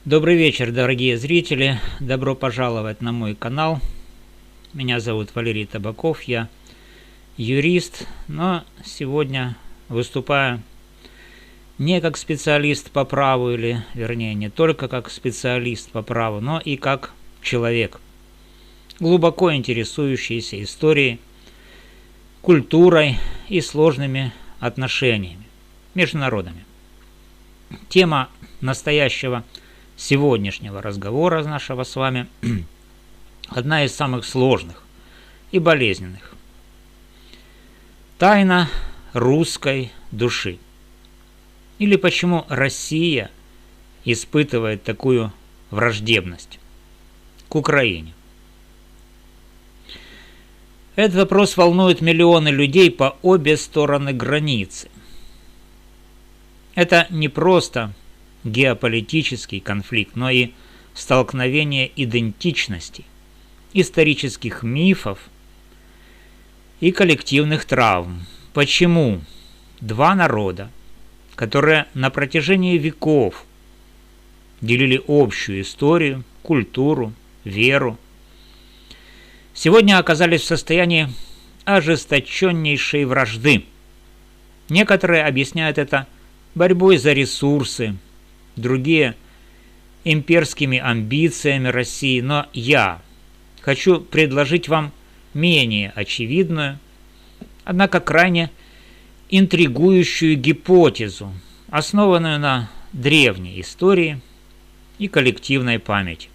Добрый вечер, дорогие зрители. Добро пожаловать на мой канал. Меня зовут Валерий Табаков, я юрист, но сегодня выступаю не как специалист по праву, или, вернее, не только как специалист по праву, но и как человек, глубоко интересующийся историей, культурой и сложными отношениями между народами. Тема настоящего сегодняшнего разговора нашего с вами одна из самых сложных и болезненных. Тайна русской души. Или почему Россия испытывает такую враждебность к Украине. Этот вопрос волнует миллионы людей по обе стороны границы. Это не просто геополитический конфликт, но и столкновение идентичностей, исторических мифов и коллективных травм. Почему два народа, которые на протяжении веков делили общую историю, культуру, веру, сегодня оказались в состоянии ожесточеннейшей вражды? Некоторые объясняют это борьбой за ресурсы, другие – имперскими амбициями России, но я хочу предложить вам менее очевидную, однако крайне интригующую гипотезу, основанную на древней истории и коллективной памяти.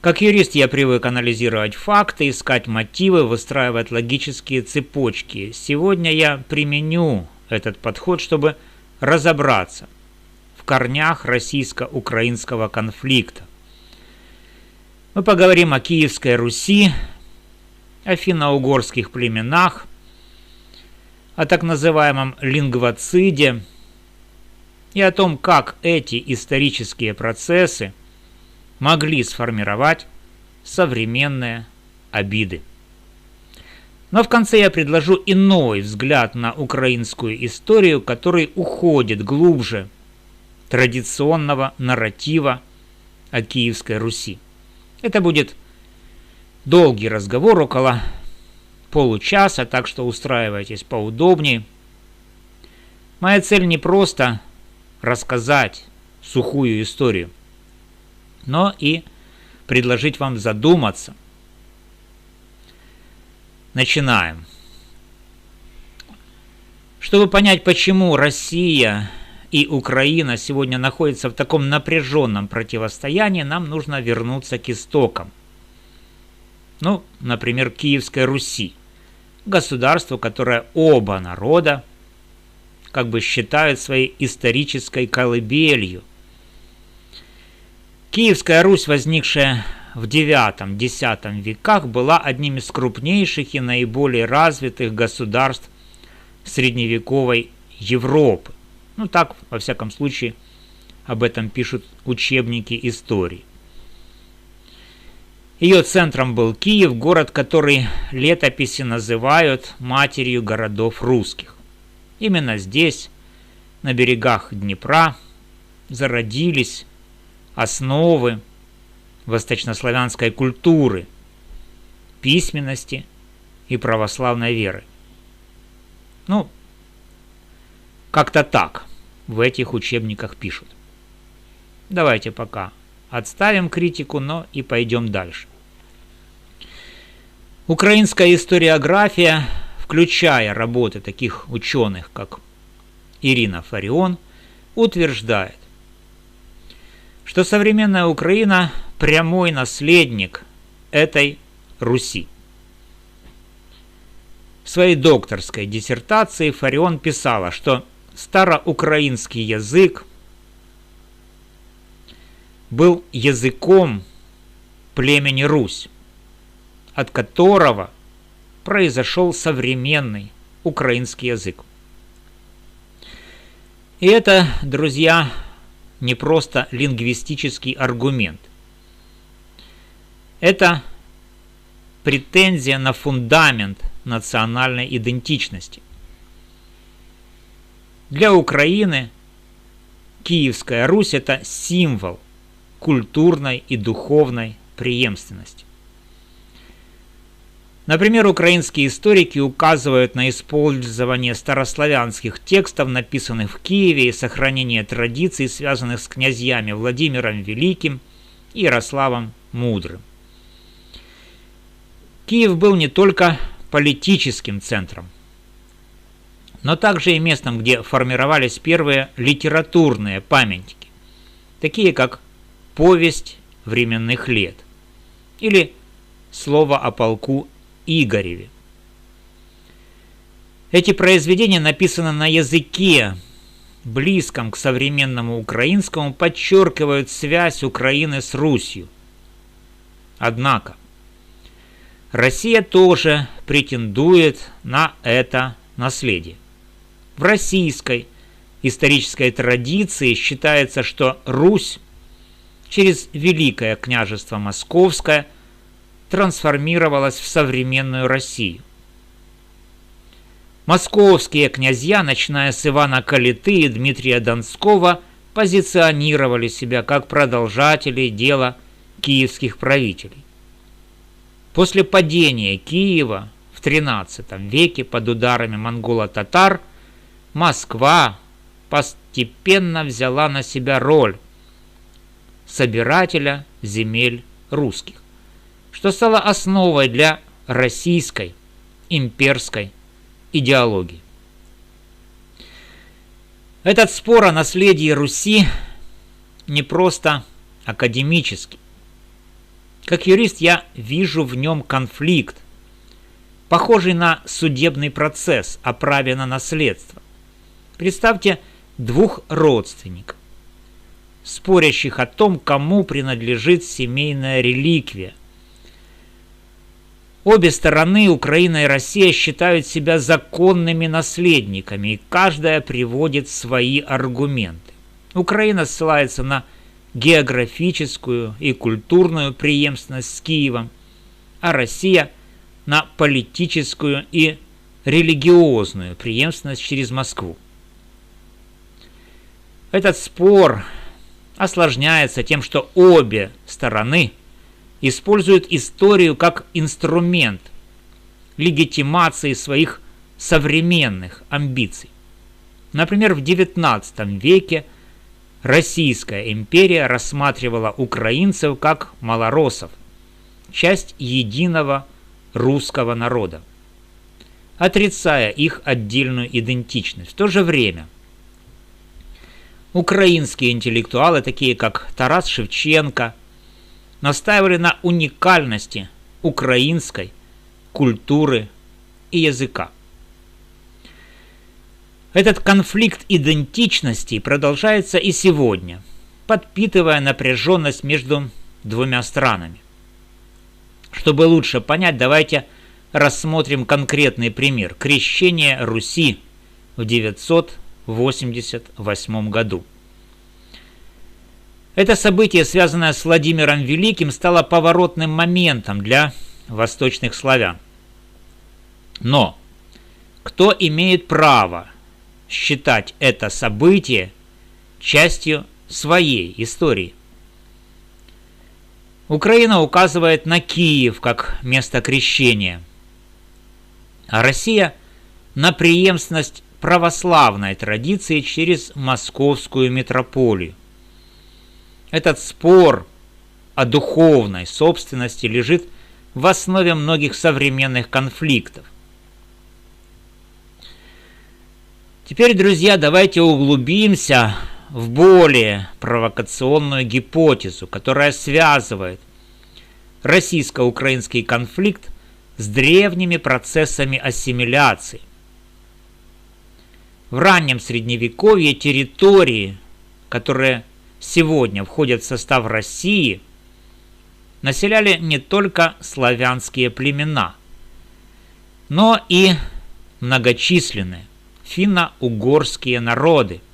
Как юрист я привык анализировать факты, искать мотивы, выстраивать логические цепочки. Сегодня я применю этот подход, чтобы разобраться в корнях российско-украинского конфликта. Мы поговорим о Киевской Руси, о финно-угорских племенах, о так называемом лингвоциде и о том, как эти исторические процессы могли сформировать современные обиды. Но в конце я предложу иной взгляд на украинскую историю, который уходит глубже традиционного нарратива о Киевской Руси. Это будет долгий разговор, около получаса, так что устраивайтесь поудобнее. Моя цель не просто рассказать сухую историю, но и предложить вам задуматься. Начинаем. Чтобы понять, почему Россия и Украина сегодня находятся в таком напряженном противостоянии, нам нужно вернуться к истокам. Например, Киевской Руси, государству, которое оба народа считают своей исторической колыбелью. Киевская Русь, возникшая в IX-X веках, была одним из крупнейших и наиболее развитых государств средневековой Европы. Так, во всяком случае, об этом пишут учебники истории. Ее центром был Киев, город, который летописи называют матерью городов русских. Именно здесь, на берегах Днепра, зародились основы восточнославянской культуры, письменности и православной веры. Как-то так в этих учебниках пишут. Давайте пока отставим критику, но и пойдем дальше. Украинская историография, включая работы таких ученых, как Ирина Фарион, утверждает, что современная Украина – прямой наследник этой Руси. В своей докторской диссертации Фарион писала, что староукраинский язык был языком племени Русь, от которого произошел современный украинский язык. И это, друзья, не просто лингвистический аргумент. Это претензия на фундамент национальной идентичности. Для Украины Киевская Русь – это символ культурной и духовной преемственности. Например, украинские историки указывают на использование старославянских текстов, написанных в Киеве, и сохранение традиций, связанных с князьями Владимиром Великим и Ярославом Мудрым. Киев был не только политическим центром, но также и местом, где формировались первые литературные памятники, такие как «Повесть временных лет» или «Слово о полку Игореве». Эти произведения написаны на языке, близком к современному украинскому, подчеркивают связь Украины с Русью. Однако Россия тоже претендует на это наследие. В российской исторической традиции считается, что Русь через Великое княжество Московское трансформировалась в современную Россию. Московские князья, начиная с Ивана Калиты и Дмитрия Донского, позиционировали себя как продолжатели дела киевских правителей. После падения Киева в XIII веке под ударами монголо-татар Москва постепенно взяла на себя роль собирателя земель русских, что стало основой для российской имперской идеологии. Этот спор о наследии Руси не просто академический. Как юрист я вижу в нем конфликт, похожий на судебный процесс о праве на наследство. Представьте двух родственников, спорящих о том, кому принадлежит семейная реликвия. Обе стороны, Украина и Россия, считают себя законными наследниками, и каждая приводит свои аргументы. Украина ссылается на географическую и культурную преемственность с Киевом, а Россия на политическую и религиозную преемственность через Москву. Этот спор осложняется тем, что обе стороны используют историю как инструмент легитимации своих современных амбиций. Например, в XIX веке Российская империя рассматривала украинцев как малороссов, часть единого русского народа, отрицая их отдельную идентичность. В то же время украинские интеллектуалы, такие как Тарас Шевченко, настаивали на уникальности украинской культуры и языка. Этот конфликт идентичностей продолжается и сегодня, подпитывая напряженность между двумя странами. Чтобы лучше понять, давайте рассмотрим конкретный пример – крещение Руси в 988 году. Это событие, связанное с Владимиром Великим, стало поворотным моментом для восточных славян. Но кто имеет право считать это событие частью своей истории? Украина указывает на Киев как место крещения, а Россия на преемственность православной традиции через московскую митрополию. Этот спор о духовной собственности лежит в основе многих современных конфликтов. Теперь, друзья, давайте углубимся в более провокационную гипотезу, которая связывает российско-украинский конфликт с древними процессами ассимиляции. В раннем Средневековье территории, которые сегодня входят в состав России, населяли не только славянские племена, но и многочисленные финно-угорские народы –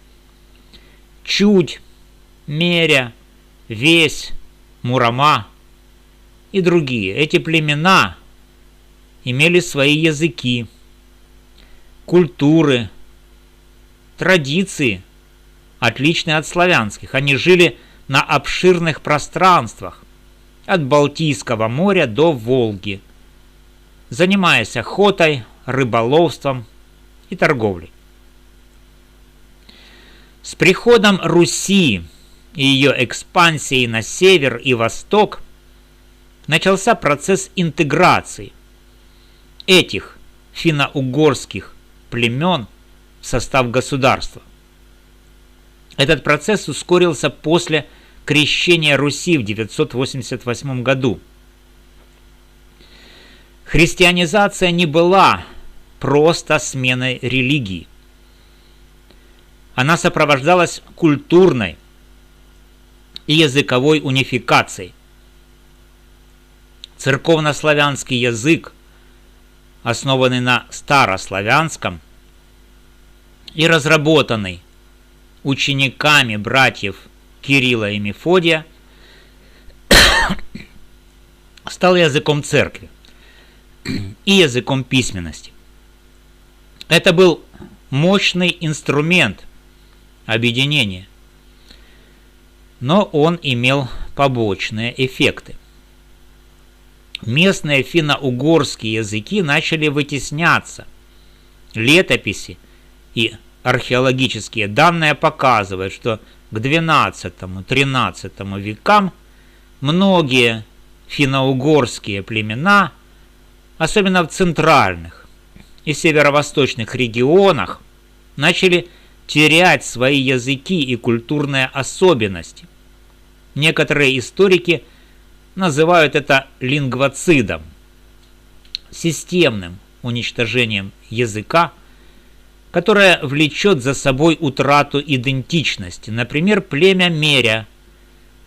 Чудь, Меря, Весь, Мурама и другие. Эти племена имели свои языки, культуры, традиции, отличные от славянских. Они жили на обширных пространствах, от Балтийского моря до Волги, занимаясь охотой, рыболовством и торговлей. С приходом Руси и ее экспансией на север и восток начался процесс интеграции этих финно-угорских племен в состав государства. Этот процесс ускорился после крещения Руси в 988 году. Христианизация не была просто сменой религии. Она сопровождалась культурной и языковой унификацией. Церковнославянский язык, основанный на старославянском и разработанный учениками братьев Кирилла и Мефодия, стал языком церкви и языком письменности. Это был мощный инструмент объединения, но он имел побочные эффекты. Местные финно-угорские языки начали вытесняться. Летописи и археологические данные показывают, что к XII-XIII векам многие финно-угорские племена, особенно в центральных и северо-восточных регионах, начали терять свои языки и культурные особенности. Некоторые историки называют это лингвоцидом, системным уничтожением языка, которое влечет за собой утрату идентичности. Например, племя Меря,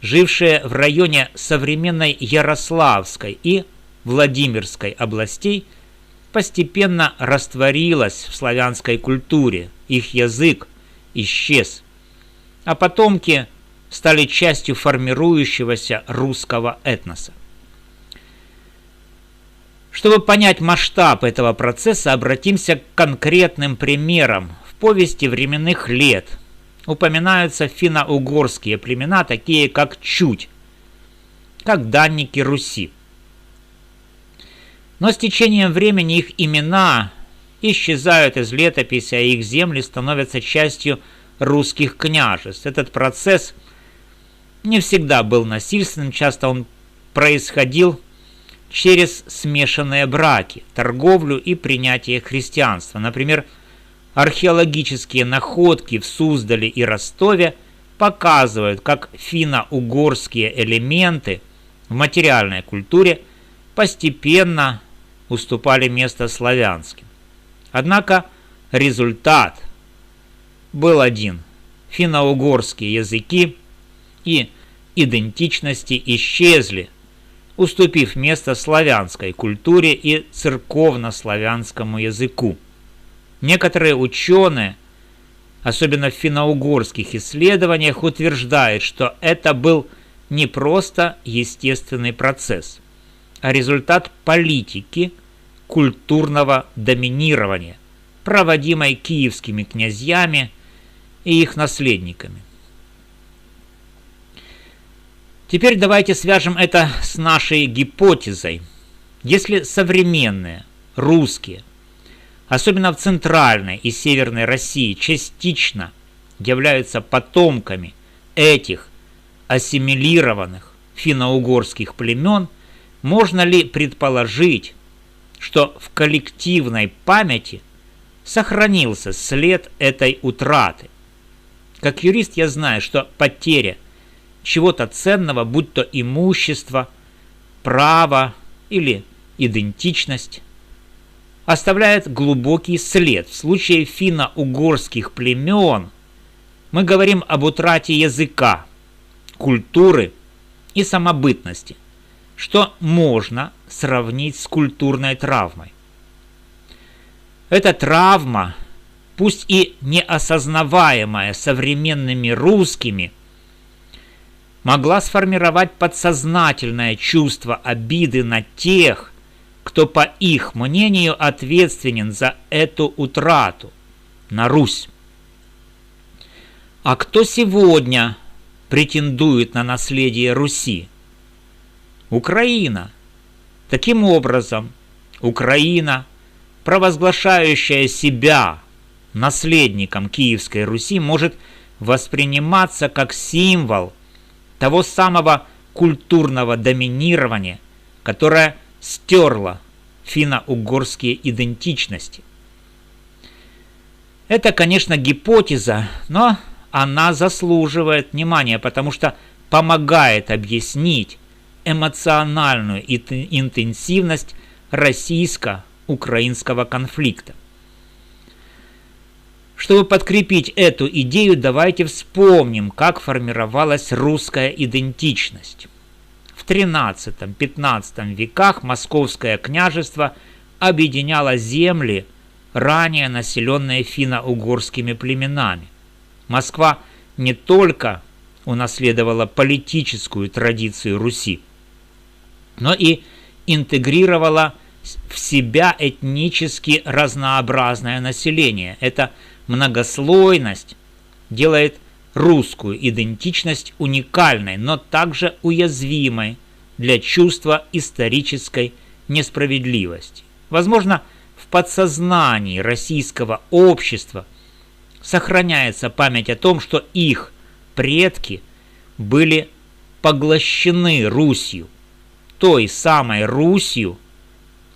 жившее в районе современной Ярославской и Владимирской областей, постепенно растворилось в славянской культуре, их язык исчез, а потомки стали частью формирующегося русского этноса. Чтобы понять масштаб этого процесса, обратимся к конкретным примерам. В повести временных лет упоминаются финно-угорские племена, такие как Чудь, как данники Руси. Но с течением времени их имена исчезают из летописи, а их земли становятся частью русских княжеств. Этот процесс не всегда был насильственным, часто он происходил через смешанные браки, торговлю и принятие христианства. Например, археологические находки в Суздале и Ростове показывают, как финно-угорские элементы в материальной культуре постепенно уступали место славянским. Однако результат был один. Финно-угорские языки и идентичности исчезли, уступив место славянской культуре и церковнославянскому языку. Некоторые ученые, особенно в финно-угорских исследованиях, утверждают, что это был не просто естественный процесс, а результат политики культурного доминирования, проводимой киевскими князьями и их наследниками. Теперь давайте свяжем это с нашей гипотезой. Если современные русские, особенно в центральной и северной России, частично являются потомками этих ассимилированных финно-угорских племен, можно ли предположить, что в коллективной памяти сохранился след этой утраты? Как юрист я знаю, что потеря чего-то ценного, будь то имущество, право или идентичность, оставляет глубокий след. В случае финно-угорских племен мы говорим об утрате языка, культуры и самобытности, что можно сравнить с культурной травмой. Эта травма, пусть и неосознаваемая современными русскими, могла сформировать подсознательное чувство обиды на тех, кто, по их мнению, ответственен за эту утрату, на Русь. А кто сегодня претендует на наследие Руси? Украина. Таким образом, Украина, провозглашающая себя наследником Киевской Руси, может восприниматься как символ того самого культурного доминирования, которое стерло финно-угорские идентичности. Это, конечно, гипотеза, но она заслуживает внимания, потому что помогает объяснить эмоциональную интенсивность российско-украинского конфликта. Чтобы подкрепить эту идею, давайте вспомним, как формировалась русская идентичность. В XIII-XV веках Московское княжество объединяло земли, ранее населенные финно-угорскими племенами. Москва не только унаследовала политическую традицию Руси, но и интегрировала в себя этнически разнообразное население. Эта многослойность делает русскую идентичность уникальной, но также уязвимой для чувства исторической несправедливости. Возможно, в подсознании российского общества сохраняется память о том, что их предки были поглощены Русью, той самой Русью,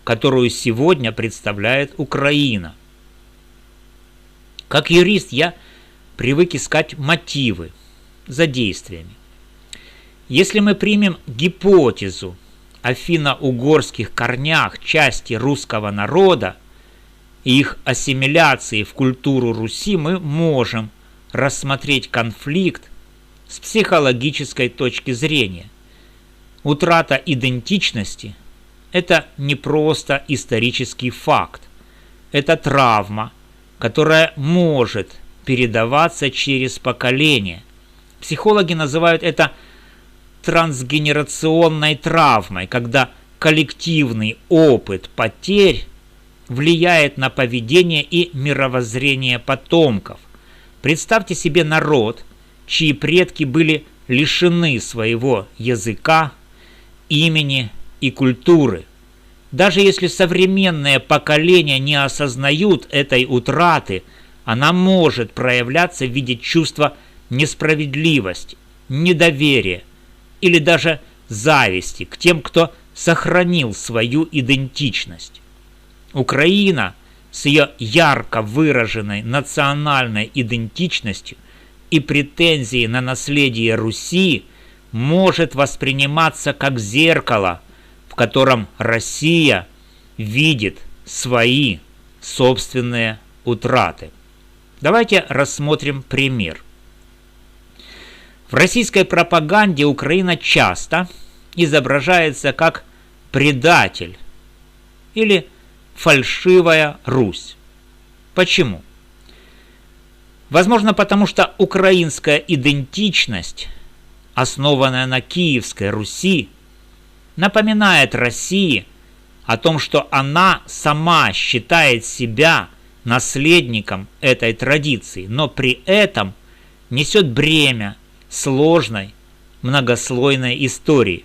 которую сегодня представляет Украина. Как юрист я привык искать мотивы за действиями. Если мы примем гипотезу о финно-угорских корнях части русского народа и их ассимиляции в культуру Руси, мы можем рассмотреть конфликт с психологической точки зрения. Утрата идентичности – это не просто исторический факт, это травма, которая может передаваться через поколения. Психологи называют это трансгенерационной травмой, когда коллективный опыт потерь влияет на поведение и мировоззрение потомков. Представьте себе народ, чьи предки были лишены своего языка, имени и культуры. Даже если современные поколения не осознают этой утраты, она может проявляться в виде чувства несправедливости, недоверия или даже зависти к тем, кто сохранил свою идентичность. Украина с ее ярко выраженной национальной идентичностью и претензией на наследие Руси может восприниматься как зеркало, в котором Россия видит свои собственные утраты. Давайте рассмотрим пример. В российской пропаганде Украина часто изображается как предатель или фальшивая Русь. Почему? Возможно, потому что украинская идентичность, основанная на Киевской Руси, напоминает России о том, что она сама считает себя наследником этой традиции, но при этом несет бремя сложной, многослойной истории.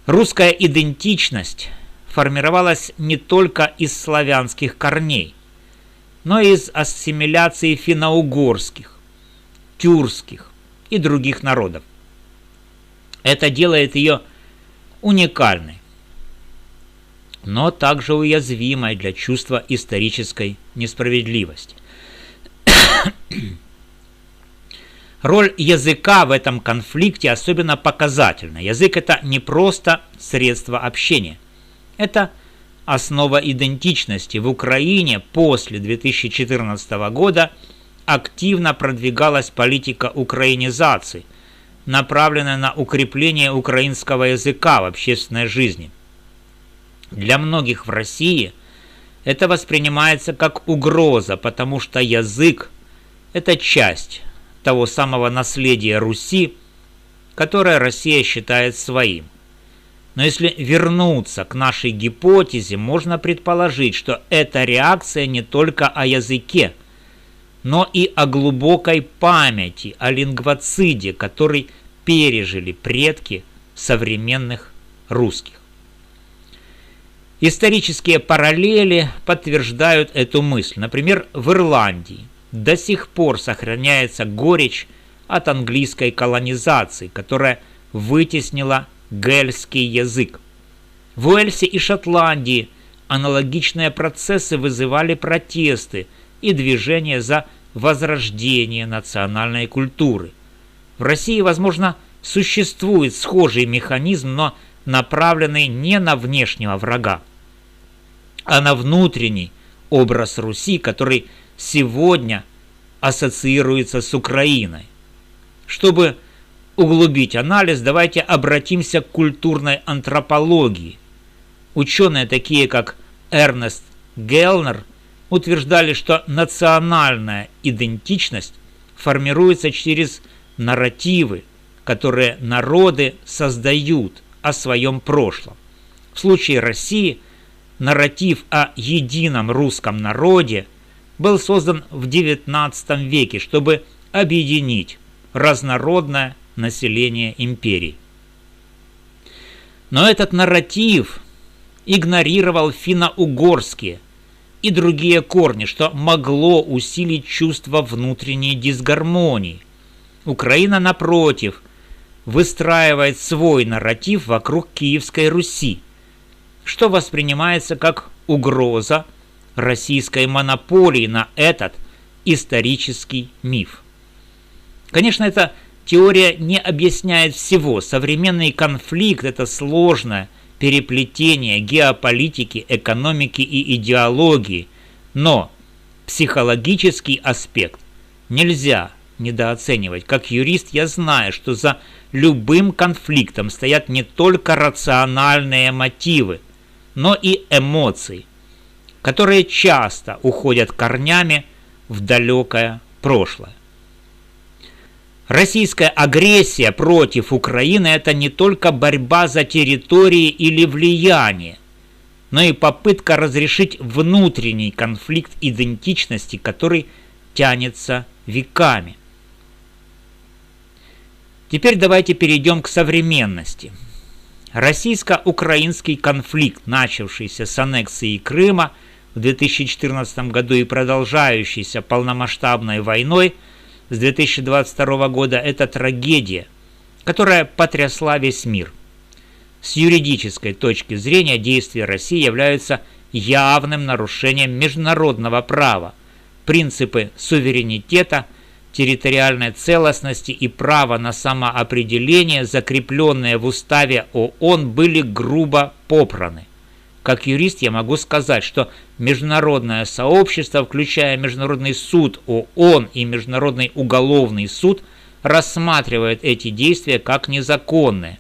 Русская идентичность формировалась не только из славянских корней, но и из ассимиляции финно-угорских, тюркских и других народов. Это делает ее уникальной, но также уязвимой для чувства исторической несправедливости. Роль языка в этом конфликте особенно показательна. Язык – это не просто средство общения. Это основа идентичности. В Украине после 2014 года активно продвигалась политика украинизации, направленная на укрепление украинского языка в общественной жизни. Для многих в России это воспринимается как угроза, потому что язык – это часть того самого наследия Руси, которое Россия считает своим. Но если вернуться к нашей гипотезе, можно предположить, что эта реакция не только о языке, но и о глубокой памяти, о лингвоциде, который пережили предки современных русских. Исторические параллели подтверждают эту мысль. Например, в Ирландии до сих пор сохраняется горечь от английской колонизации, которая вытеснила гельский язык. В Уэльсе и Шотландии аналогичные процессы вызывали протесты и движения за возрождение национальной культуры. В России, возможно, существует схожий механизм, но направленный не на внешнего врага, а на внутренний образ Руси, который сегодня ассоциируется с Украиной. Чтобы углубить анализ, давайте обратимся к культурной антропологии. Ученые, такие как Эрнест Гелнер, утверждали, что национальная идентичность формируется через нарративы, которые народы создают о своем прошлом. В случае России нарратив о едином русском народе был создан в XIX веке, чтобы объединить разнородное население империи. Но этот нарратив игнорировал финно-угорские и другие корни, что могло усилить чувство внутренней дисгармонии. Украина, напротив, выстраивает свой нарратив вокруг Киевской Руси, что воспринимается как угроза российской монополии на этот исторический миф. Конечно, эта теория не объясняет всего. Современный конфликт – это сложное переплетение геополитики, экономики и идеологии, но психологический аспект нельзя недооценивать. Как юрист я знаю, что за любым конфликтом стоят не только рациональные мотивы, но и эмоции, которые часто уходят корнями в далекое прошлое. Российская агрессия против Украины – это не только борьба за территории или влияние, но и попытка разрешить внутренний конфликт идентичности, который тянется веками. Теперь давайте перейдем к современности. Российско-украинский конфликт, начавшийся с аннексии Крыма в 2014 году и продолжающийся полномасштабной войной с 2022 года, это трагедия, которая потрясла весь мир. С юридической точки зрения действия России являются явным нарушением международного права. Принципы суверенитета, территориальной целостности и права на самоопределение, закрепленные в уставе ООН, были грубо попраны. Как юрист я могу сказать, что международное сообщество, включая Международный суд ООН и Международный уголовный суд, рассматривает эти действия как незаконные.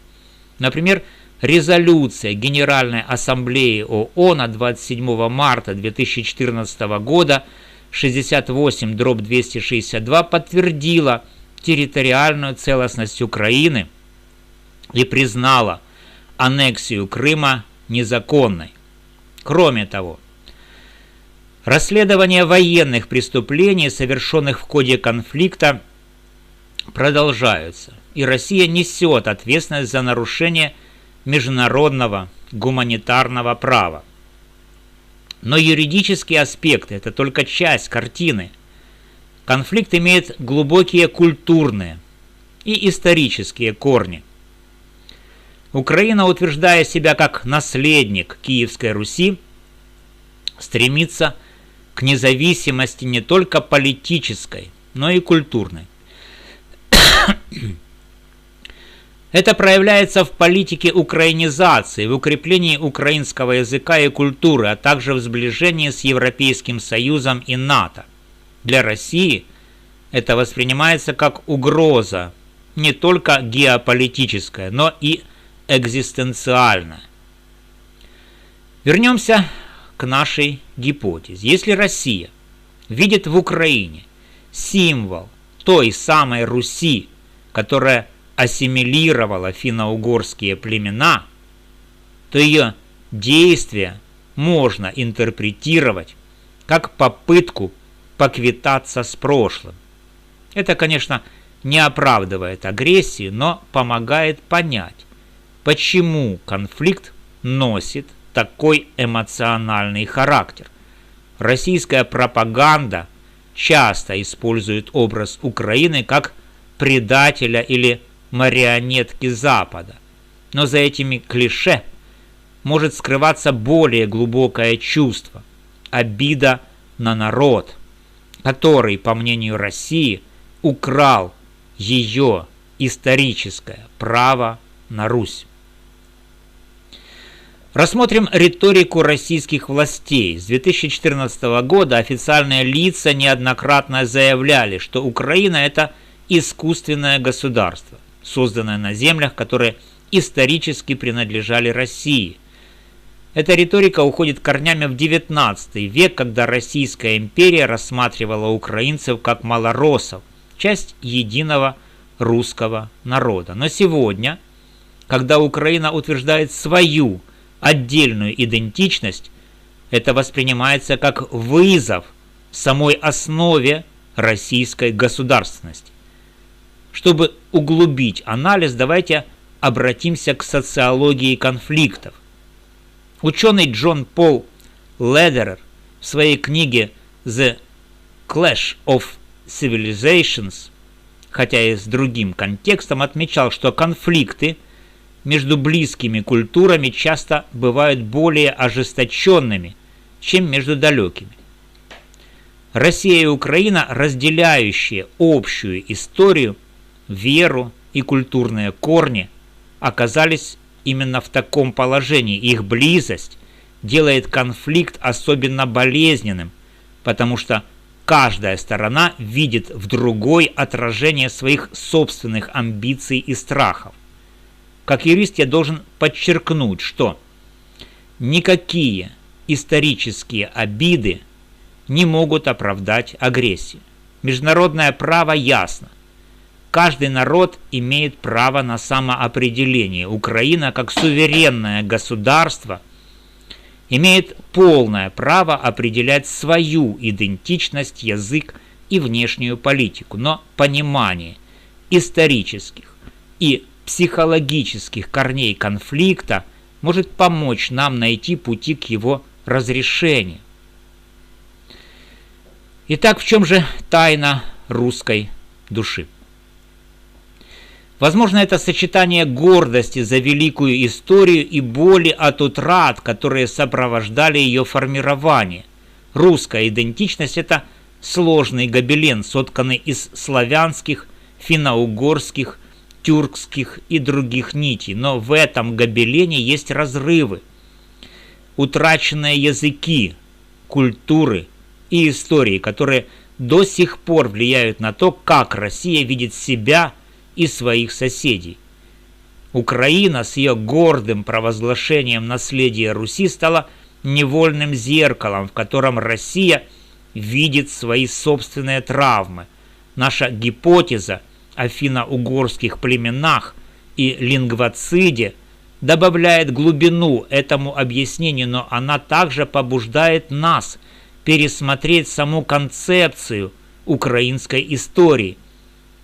Например, резолюция Генеральной Ассамблеи ООН от 27 марта 2014 года 68/262 подтвердила территориальную целостность Украины и признала аннексию Крыма незаконной. Кроме того, расследование военных преступлений, совершенных в ходе конфликта, продолжаются, и Россия несет ответственность за нарушение международного гуманитарного права. Но юридические аспекты – это только часть картины. Конфликт имеет глубокие культурные и исторические корни. Украина, утверждая себя как наследник Киевской Руси, стремится к независимости не только политической, но и культурной. Это проявляется в политике украинизации, в укреплении украинского языка и культуры, а также в сближении с Европейским Союзом и НАТО. Для России это воспринимается как угроза не только геополитическая, но и экзистенциальная. Вернемся к нашей гипотезе. Если Россия видит в Украине символ той самой Руси, которая ассимилировала финно-угорские племена, то ее действия можно интерпретировать как попытку поквитаться с прошлым. Это, конечно, не оправдывает агрессии, но помогает понять, почему конфликт носит такой эмоциональный характер. Российская пропаганда часто использует образ Украины как предателя или марионетки Запада. Но за этими клише может скрываться более глубокое чувство – обида на народ, который, по мнению России, украл ее историческое право на Русь. Рассмотрим риторику российских властей. С 2014 года официальные лица неоднократно заявляли, что Украина – это искусственное государство, созданное на землях, которые исторически принадлежали России. Эта риторика уходит корнями в XIX век, когда Российская империя рассматривала украинцев как малороссов, часть единого русского народа. Но сегодня, когда Украина утверждает свою отдельную идентичность, это воспринимается как вызов самой основе российской государственности. Чтобы углубить анализ, давайте обратимся к социологии конфликтов. Ученый Джон Пол Ледерер в своей книге «The Clash of Civilizations», хотя и с другим контекстом, отмечал, что конфликты между близкими культурами часто бывают более ожесточенными, чем между далекими. Россия и Украина, разделяющие общую историю, веру и культурные корни, оказались именно в таком положении. Их близость делает конфликт особенно болезненным, потому что каждая сторона видит в другой отражение своих собственных амбиций и страхов. Как юрист я должен подчеркнуть, что никакие исторические обиды не могут оправдать агрессию. Международное право ясно. Каждый народ имеет право на самоопределение. Украина, как суверенное государство, имеет полное право определять свою идентичность, язык и внешнюю политику. Но понимание исторических и психологических корней конфликта может помочь нам найти пути к его разрешению. Итак, в чем же тайна русской души? Возможно, это сочетание гордости за великую историю и боли от утрат, которые сопровождали ее формирование. Русская идентичность – это сложный гобелен, сотканный из славянских, финно-угорских, тюркских и других нитей. Но в этом гобелене есть разрывы, утраченные языки, культуры и истории, которые до сих пор влияют на то, как Россия видит себя и своих соседей. Украина с ее гордым провозглашением наследия Руси стала невольным зеркалом, в котором Россия видит свои собственные травмы. Наша гипотеза о финно-угорских племенах и лингвоциде добавляет глубину этому объяснению, но она также побуждает нас пересмотреть саму концепцию украинской истории.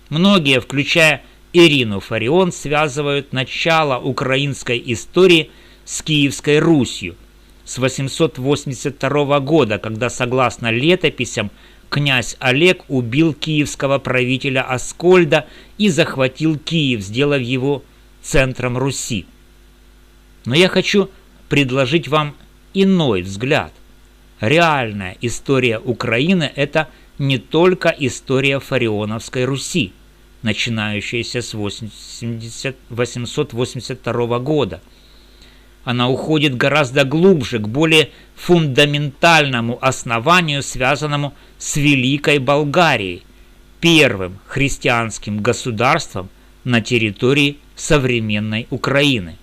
Многие, включая Ирину Фарион, связывают начало украинской истории с Киевской Русью с 882 года, когда, согласно летописям, князь Олег убил киевского правителя Аскольда и захватил Киев, сделав его центром Руси. Но я хочу предложить вам иной взгляд. Реальная история Украины – это не только история Фарионовской Руси, начинающаяся с 882 года. Она уходит гораздо глубже, к более фундаментальному основанию, связанному с Великой Болгарией, первым христианским государством на территории современной Украины.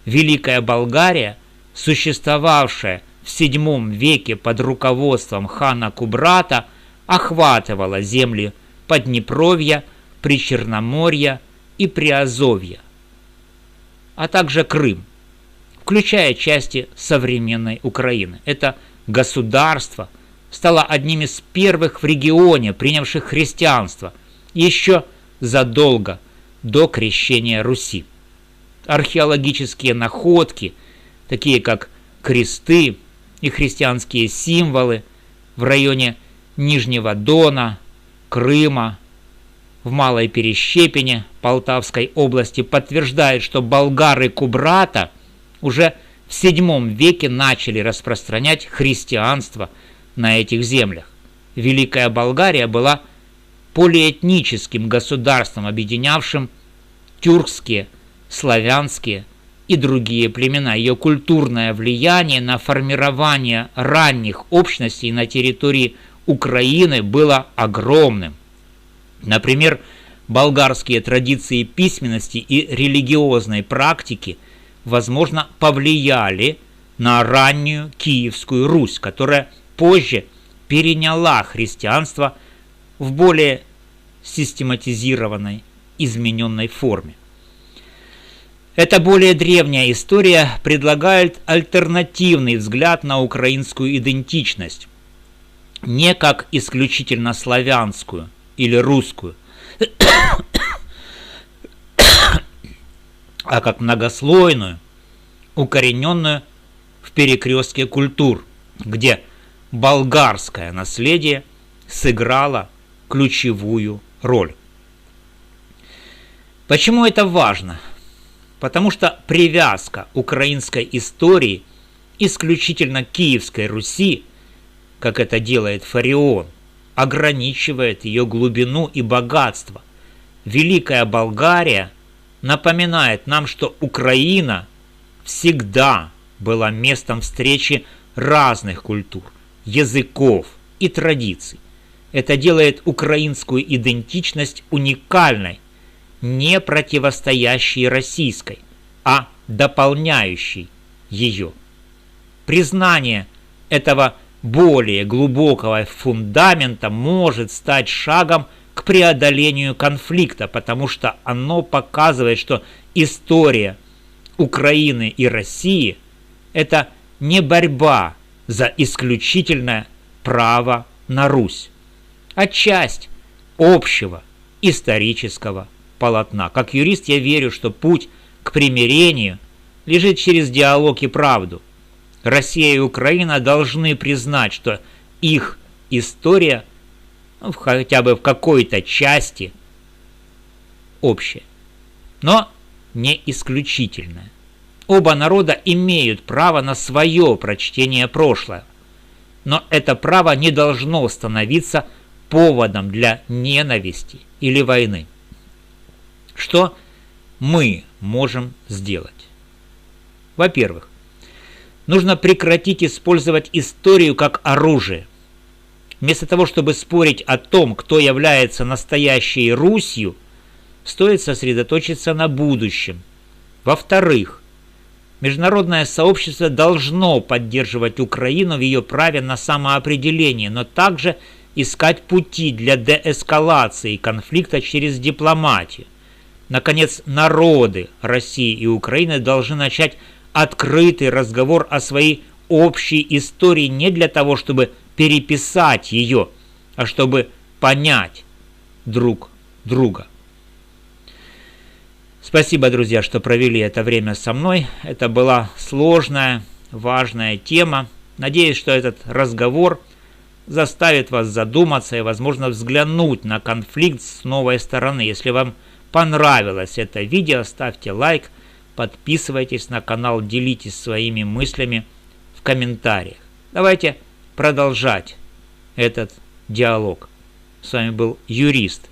Великая Болгария, существовавшая в VII веке под руководством хана Кубрата, охватывала земли Поднепровья, Причерноморья и Приазовья, а также Крым, включая части современной Украины. Это государство стала одним из первых в регионе, принявших христианство, еще задолго до крещения Руси. Археологические находки, такие как кресты и христианские символы в районе Нижнего Дона, Крыма, в Малой Перещепине Полтавской области, подтверждают, что болгары Кубрата уже в VII веке начали распространять христианство на этих землях. Великая Болгария была полиэтническим государством, объединявшим тюркские, славянские и другие племена. Ее культурное влияние на формирование ранних общностей на территории Украины было огромным. Например, болгарские традиции письменности и религиозной практики, возможно, повлияли на раннюю Киевскую Русь, которая позже переняла христианство в более систематизированной, измененной форме. Эта более древняя история предлагает альтернативный взгляд на украинскую идентичность, не как исключительно славянскую или русскую, а как многослойную, укорененную в перекрестке культур, где болгарское наследие сыграло ключевую роль. Почему это важно? Потому что привязка украинской истории исключительно к Киевской Руси, как это делает Фарион, ограничивает ее глубину и богатство. Великая Болгария напоминает нам, что Украина всегда была местом встречи разных культур, языков и традиций. Это делает украинскую идентичность уникальной, не противостоящей российской, а дополняющей ее. Признание этого более глубокого фундамента может стать шагом к преодолению конфликта, потому что оно показывает, что история Украины и России – это не борьба за исключительное право на Русь, а часть общего исторического полотна. Как юрист я верю, что путь к примирению лежит через диалог и правду. Россия и Украина должны признать, что их история, хотя бы в какой-то части, общая, но не исключительная. Оба народа имеют право на свое прочтение прошлого, но это право не должно становиться поводом для ненависти или войны. Что мы можем сделать? Во-первых, нужно прекратить использовать историю как оружие. Вместо того, чтобы спорить о том, кто является настоящей Русью, стоит сосредоточиться на будущем. Во-вторых, международное сообщество должно поддерживать Украину в ее праве на самоопределение, но также искать пути для деэскалации конфликта через дипломатию. Наконец, народы России и Украины должны начать открытый разговор о своей общей истории не для того, чтобы переписать ее, а чтобы понять друг друга. Спасибо, друзья, что провели это время со мной. Это была сложная, важная тема. Надеюсь, что этот разговор заставит вас задуматься и, возможно, взглянуть на конфликт с новой стороны. Если вам понравилось это видео, ставьте лайк, подписывайтесь на канал, делитесь своими мыслями в комментариях. Давайте продолжать этот диалог. С вами был юрист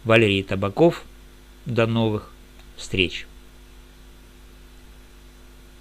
Валерий Табаков. До новых встреч.